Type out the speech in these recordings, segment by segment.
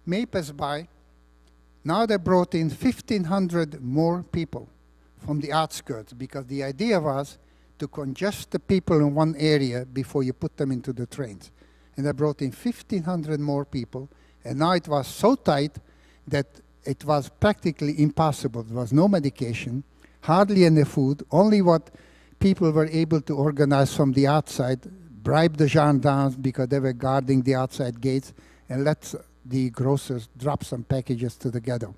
May passed by. Now they brought in 1,500 more people from the outskirts, because the idea was to congest the people in one area before you put them into the trains. And they brought in 1,500 more people, and now it was so tight that it was practically impossible. There was no medication, hardly any food, only what people were able to organize from the outside, bribe the gendarmes because they were guarding the outside gates, and let the grocers drop some packages to the ghetto.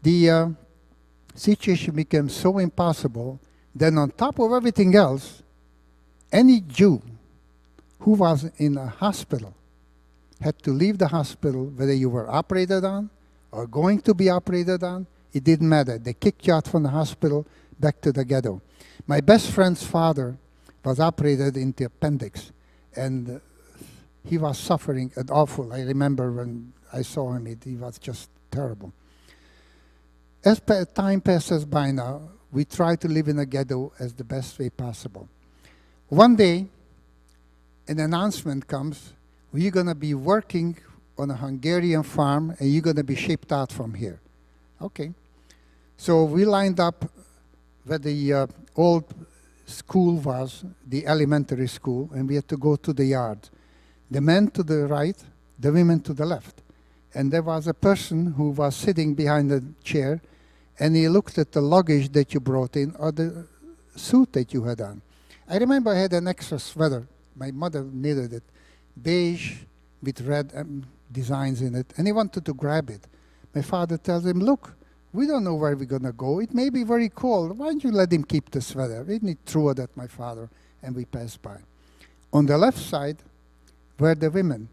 The situation became so impossible that on top of everything else, any Jew who was in a hospital had to leave the hospital, whether you were operated on or going to be operated on. It didn't matter. They kicked you out from the hospital back to the ghetto. My best friend's father was operated in the appendix, and he was suffering an awful. I remember when I saw him, he was just terrible. As time passes by now, we try to live in a ghetto as the best way possible. One day, an announcement comes, you're going to be working on a Hungarian farm, and you're going to be shipped out from here. Okay. So we lined up where the old school was, the elementary school, and we had to go to the yard. The men to the right, the women to the left. And there was a person who was sitting behind the chair, and he looked at the luggage that you brought in or the suit that you had on. I remember I had an extra sweater. My mother knitted it, beige with red designs in it, and he wanted to grab it. My father tells him, look, we don't know where we're going to go. It may be very cold. Why don't you let him keep the sweater? And he threw it at my father, and we passed by. On the left side were the women,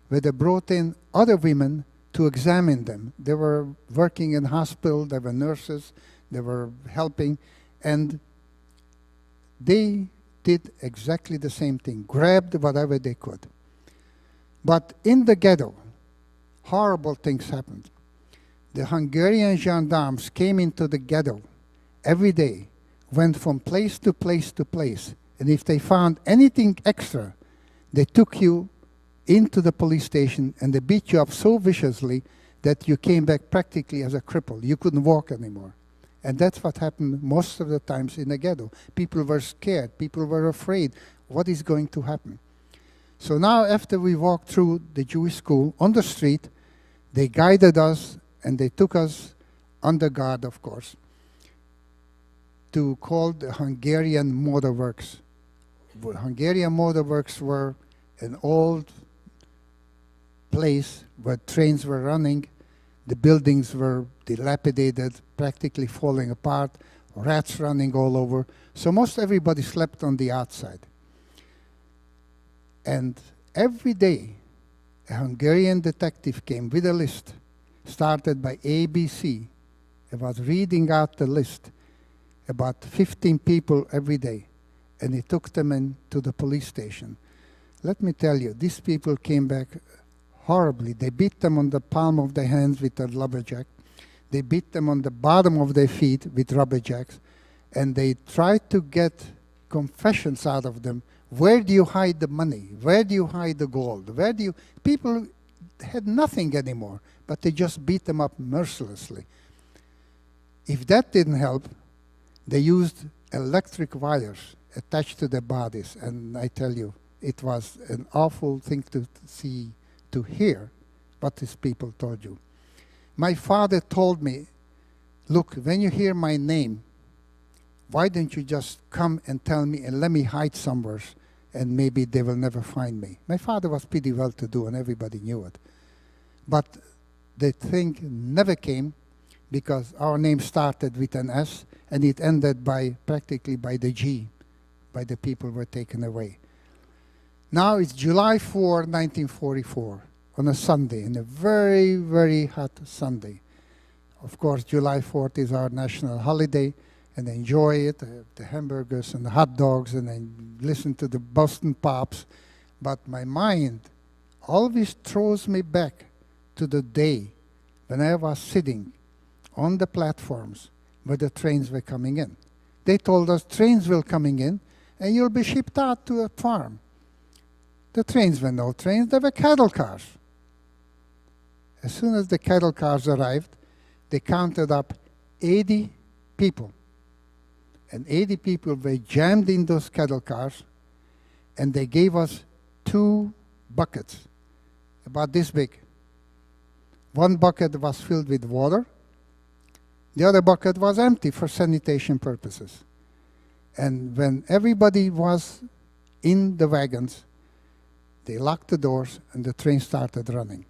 where they brought in other women to examine them. They were working in hospital, they were nurses, they were helping, and they did exactly the same thing, grabbed whatever they could. But in the ghetto, horrible things happened. The Hungarian gendarmes came into the ghetto every day, went from place to place to place, and if they found anything extra, they took you into the police station and they beat you up so viciously that you came back practically as a cripple. You couldn't walk anymore. And that's what happened most of the times in the ghetto. People were scared. People were afraid. What is going to happen? So now after we walked through the Jewish school on the street, they guided us and they took us under guard, of course, to call the Hungarian Motor Works. Hungarian Motor Works were an old place where trains were running. The buildings were dilapidated, practically falling apart, rats running all over. So most everybody slept on the outside. And every day, a Hungarian detective came with a list, started by ABC. He was reading out the list, about 15 people every day, and he took them into the police station. Let me tell you, these people came back horribly. They beat them on the palm of their hands with a lumberjack. They beat them on the bottom of their feet with rubberjacks, and they tried to get confessions out of them. Where do you hide the money? Where do you hide the gold? Where do you... People had nothing anymore, but they just beat them up mercilessly. If that didn't help, they used electric wires attached to their bodies, and I tell you, it was an awful thing to see, to hear what these people told you. My father told me, look, when you hear my name, why don't you just come and tell me and let me hide somewhere, and maybe they will never find me. My father was pretty well-to-do, and everybody knew it. But the thing never came, because our name started with an S, and it ended by practically by the G, by the people who were taken away. Now it's July 4, 1944, on a Sunday, and a very, very hot Sunday. Of course, July 4th is our national holiday, and I enjoy it, the hamburgers and the hot dogs, and I listen to the Boston Pops. But my mind always throws me back to the day when I was sitting on the platforms where the trains were coming in. They told us trains will coming in, and you'll be shipped out to a farm. The trains were no trains, they were cattle cars. As soon as the cattle cars arrived, they counted up 80 people. And 80 people were jammed in those cattle cars, and they gave us 2 buckets, about this big. One bucket was filled with water. The other bucket was empty for sanitation purposes. And when everybody was in the wagons, they locked the doors and the train started running.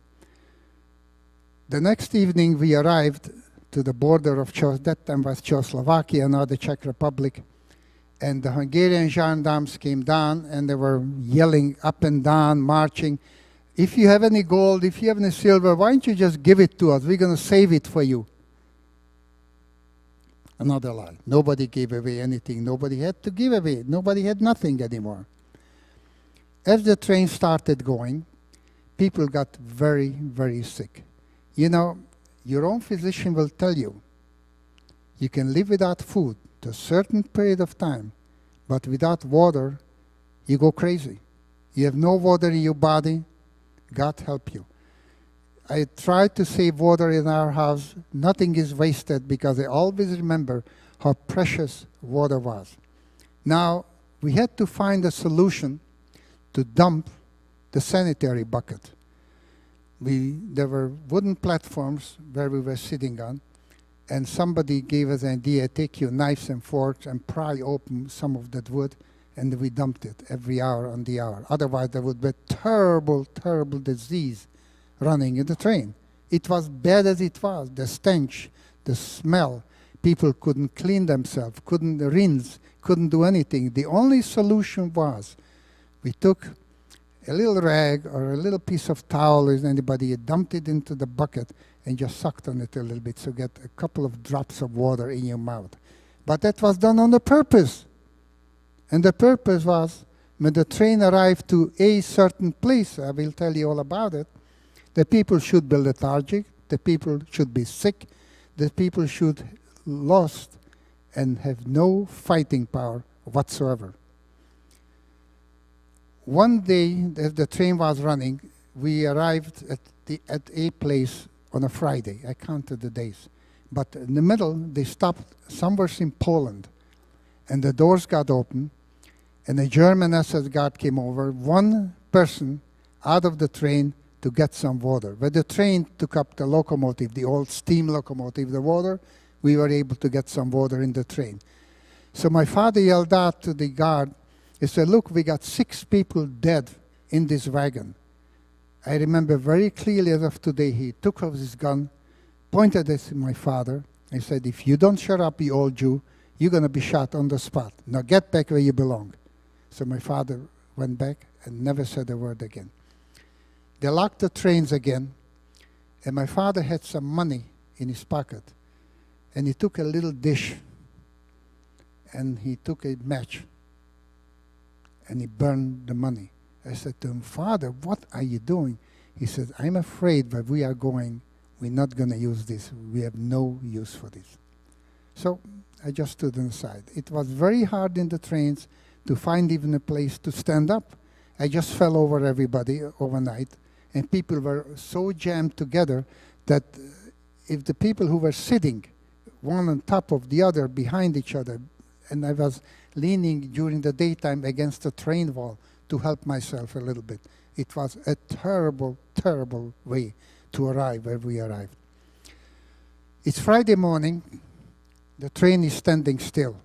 The next evening we arrived to the border of that time was Czechoslovakia, now the Czech Republic, and the Hungarian gendarmes came down and they were yelling up and down, marching, if you have any gold, if you have any silver, why don't you just give it to us? We're going to save it for you. Another lie. Nobody gave away anything. Nobody had to give away. Nobody had nothing anymore. As the train started going, people got very, very sick. You know, your own physician will tell you, you can live without food to a certain period of time, but without water, you go crazy. You have no water in your body, God help you. I try to save water in our house. Nothing is wasted because I always remember how precious water was. Now, we had to find a solution to dump the sanitary bucket. There were wooden platforms where we were sitting on, and somebody gave us an idea, take your knives and forks and pry open some of that wood, and we dumped it every hour on the hour. Otherwise, there would be terrible, terrible disease running in the train. It was bad as it was, the stench, the smell. People couldn't clean themselves, couldn't rinse, couldn't do anything. The only solution was we took a little rag or a little piece of towel, as anybody, dumped it into the bucket and just sucked on it a little bit so get a couple of drops of water in your mouth. But that was done on the purpose. And the purpose was when the train arrived to a certain place, I will tell you all about it, the people should be lethargic, the people should be sick, the people should lost and have no fighting power whatsoever. One day, as the train was running, we arrived at a place on a Friday. I counted the days. But in the middle, they stopped somewhere in Poland, and the doors got open, and a German SS guard came over, one person out of the train to get some water. When the train took up the locomotive, the old steam locomotive, the water, we were able to get some water in the train. So my father yelled out to the guard, he said, look, we got 6 people dead in this wagon. I remember very clearly as of today, he took off his gun, pointed it at my father, and said, if you don't shut up, you old Jew, you're going to be shot on the spot. Now get back where you belong. So my father went back and never said a word again. They locked the trains again, and my father had some money in his pocket, and he took a little dish, and he took a match, and he burned the money. I said to him, Father, what are you doing? He said, I'm afraid where we are going, we're not going to use this. We have no use for this. So I just stood on the side. It was very hard in the trains to find even a place to stand up. I just fell over everybody overnight, and people were so jammed together that if the people who were sitting, one on top of the other, behind each other, and I was leaning during the daytime against the train wall to help myself a little bit. It was a terrible, terrible way to arrive where we arrived. It's Friday morning. The train is standing still.